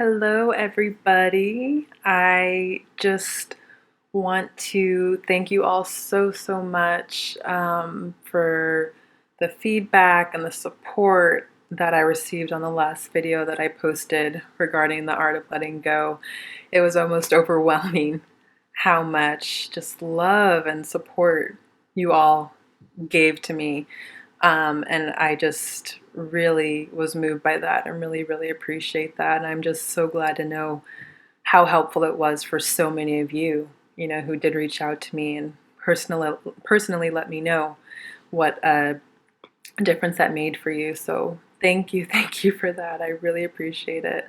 Hello, everybody. I just want to thank you all so much for the feedback and the support that I received on the last video that I posted regarding the art of letting go. It was almost overwhelming how much just love and support you all gave to me. And I just really was moved by that and really appreciate that. And I'm just so glad to know how helpful it was for so many of you, who did reach out to me and personally let me know what a difference that made for you. So thank you for that. I really appreciate it.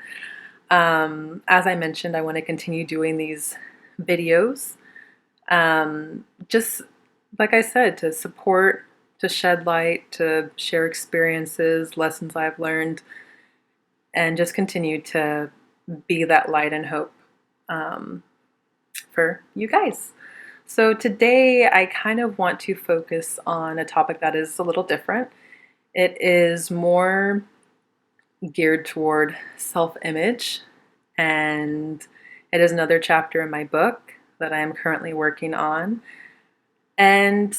As I mentioned, I want to continue doing these videos. Just like I said, to support, to shed light, to share experiences, lessons I've learned, and just continue to be that light and hope for you guys. So today I kind of want to focus on a topic that is a little different. It is more geared toward self-image, and it is another chapter in my book that I am currently working on. And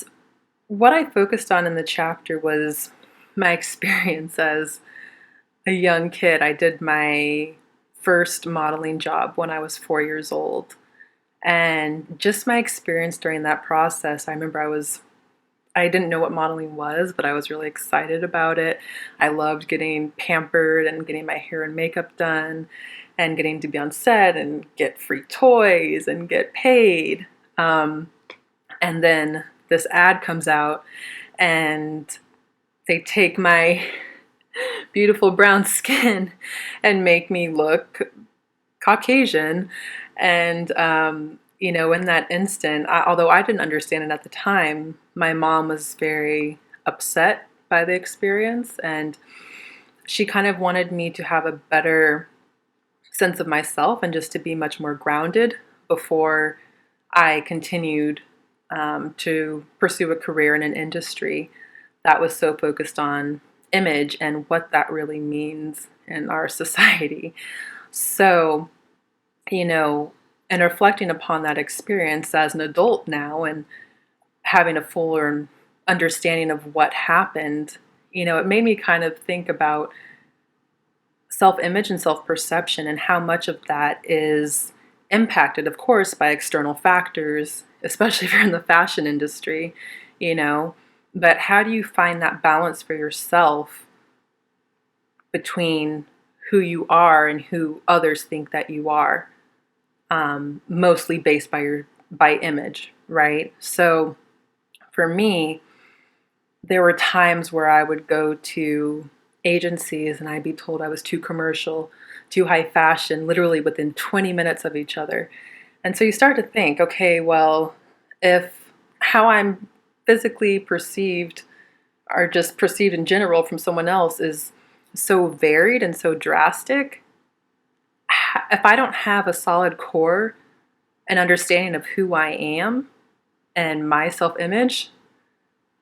what I focused on in the chapter was my experience as a young kid. I did my first modeling job when I was 4 years old. And just my experience during that process, I remember I didn't know what modeling was, but I was really excited about it. I loved getting pampered and getting my hair and makeup done and getting to be on set and get free toys and get paid. And then this ad comes out and they take my beautiful brown skin and make me look Caucasian. And, in that instant, although I didn't understand it at the time, my mom was very upset by the experience. And she kind of wanted me to have a better sense of myself and just to be much more grounded before I continued to pursue a career in an industry that was so focused on image and what that really means in our society. So, and reflecting upon that experience as an adult now and having a fuller understanding of what happened, it made me kind of think about self-image and self-perception and how much of that is impacted, of course, by external factors, especially if you're in the fashion industry, but how do you find that balance for yourself between who you are and who others think that you are, mostly based by image, right? So for me, there were times where I would go to agencies and I'd be told I was too commercial, too high fashion, literally within 20 minutes of each other. And so you start to think, okay, well, if how I'm physically perceived or just perceived in general from someone else is so varied and so drastic, if I don't have a solid core and understanding of who I am and my self-image,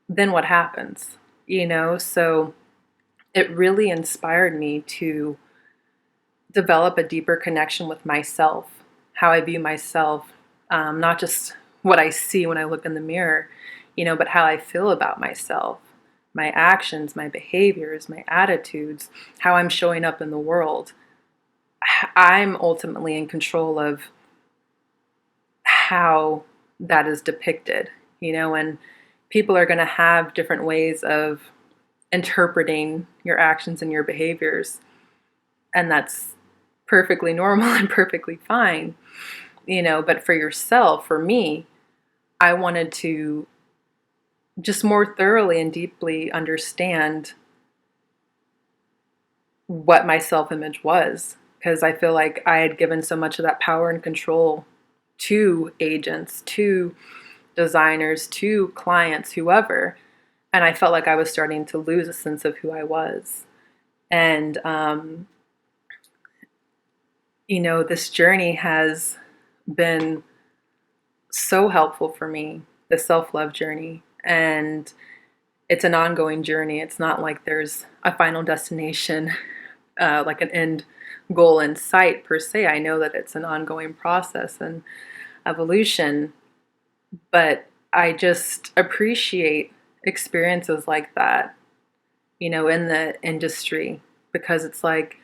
then what happens? So it really inspired me to develop a deeper connection with myself, how I view myself, not just what I see when I look in the mirror, but how I feel about myself, my actions, my behaviors, my attitudes, how I'm showing up in the world. I'm ultimately in control of how that is depicted, and people are going to have different ways of interpreting your actions and your behaviors. And that's perfectly normal and perfectly fine, but for yourself, for me, I wanted to just more thoroughly and deeply understand what my self-image was, because I feel like I had given so much of that power and control to agents, to designers, to clients, whoever, and I felt like I was starting to lose a sense of who I was. And this journey has been so helpful for me, the self-love journey, and it's an ongoing journey. It's not like there's a final destination, like an end goal in sight per se. I know that it's an ongoing process and evolution, but I just appreciate experiences like that, in the industry, because it's like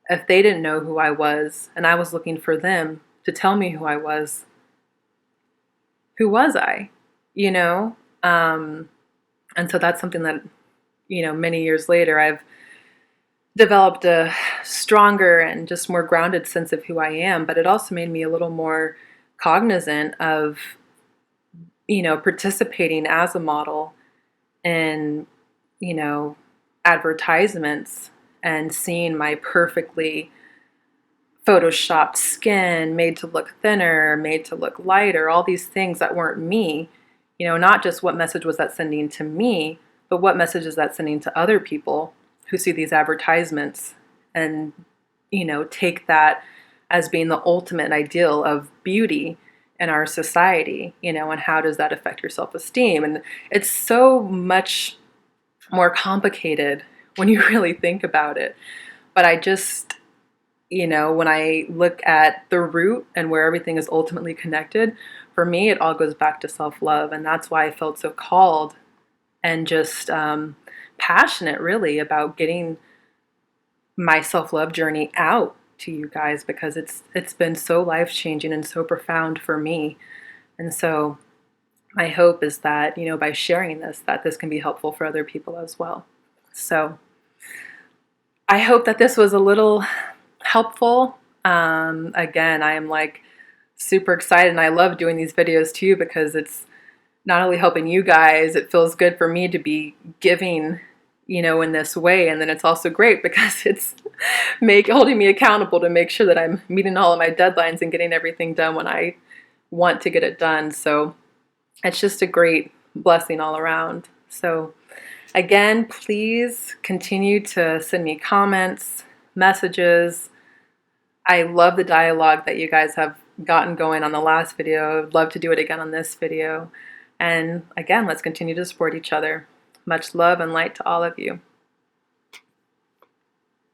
if they didn't know who I was and I was looking for them to tell me who was I, you know? And so that's something that, many years later, I've developed a stronger and just more grounded sense of who I am, but it also made me a little more cognizant of, participating as a model in, you know, advertisements and seeing my perfectly photoshopped skin made to look thinner, made to look lighter, all these things that weren't me, not just what message was that sending to me, but what message is that sending to other people who see these advertisements and, take that as being the ultimate ideal of beauty in our society, and how does that affect your self-esteem? And it's so much more complicated when you really think about it. But I just, when I look at the root and where everything is ultimately connected, for me, it all goes back to self-love. And that's why I felt so called and just passionate, really, about getting my self-love journey out to you guys, because it's been so life-changing and so profound for me. And so my hope is that, by sharing this, that this can be helpful for other people as well. So I hope that this was a little helpful. Again, I am like super excited, and I love doing these videos too, because it's not only helping you guys, it feels good for me to be giving, in this way. And then it's also great because it's holding me accountable to make sure that I'm meeting all of my deadlines and getting everything done when I want to get it done. So it's just a great blessing all around. So again, please continue to send me comments, messages. I love the dialogue that you guys have gotten going on the last video. I'd love to do it again on this video. And again, let's continue to support each other. Much love and light to all of you.